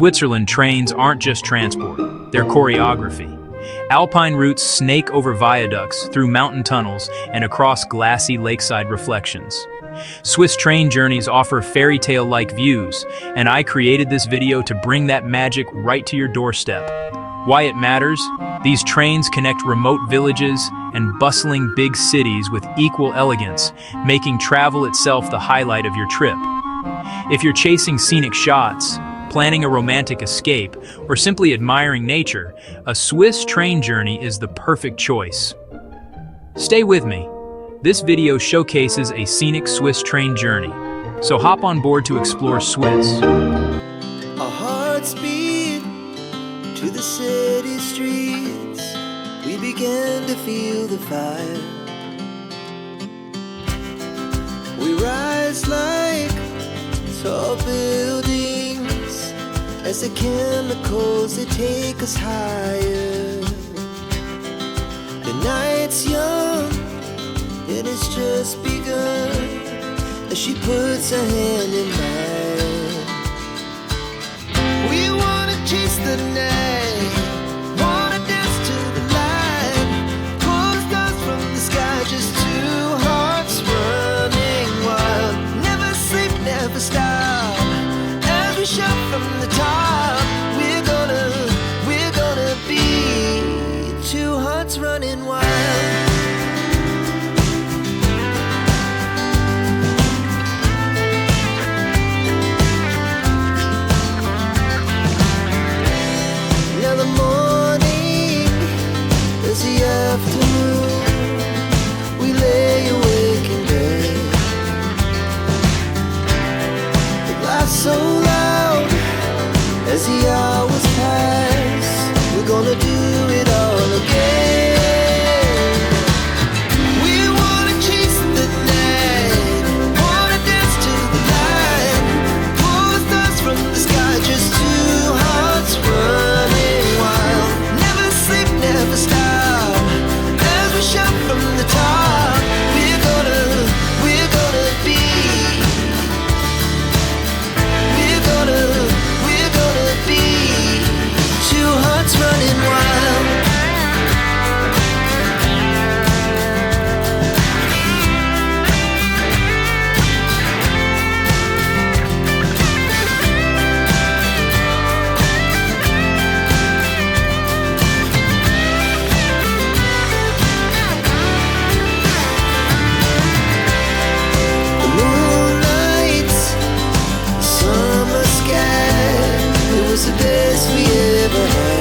Switzerland trains aren't just transport, they're choreography. Alpine routes snake over viaducts, through mountain tunnels, and across glassy lakeside reflections. Swiss train journeys offer fairy tale-like views, and I created this video to bring that magic right to your doorstep. Why it matters? These trains connect remote villages and bustling big cities with equal elegance, making travel itself the highlight of your trip. If you're chasing scenic shots, planning a romantic escape, or simply admiring nature, a Swiss train journey is the perfect choice. Stay with me. This video showcases a scenic Swiss train journey, so hop on board to explore Swiss. Our hearts beat to the city streets. We began to feel the fire. We rise like tall buildings as the chemicals, they take us higher. The night's young, it has just begun as she puts her hand in mine. We wanna chase the night, wanna dance to the light, pull the stars from the sky, just two hearts running wild. Never sleep, never stop, as we shout from the top. We're gonna be two hearts running wild. So loud as the hours pass, we're gonna do it all again. We wanna chase the night, wanna dance to the light, pull the stars from the sky, just two hearts running wild. Never sleep, never stop, as we shout from the top. We're gonna be running wild. The moonlight, summer sky, it was the best we ever had.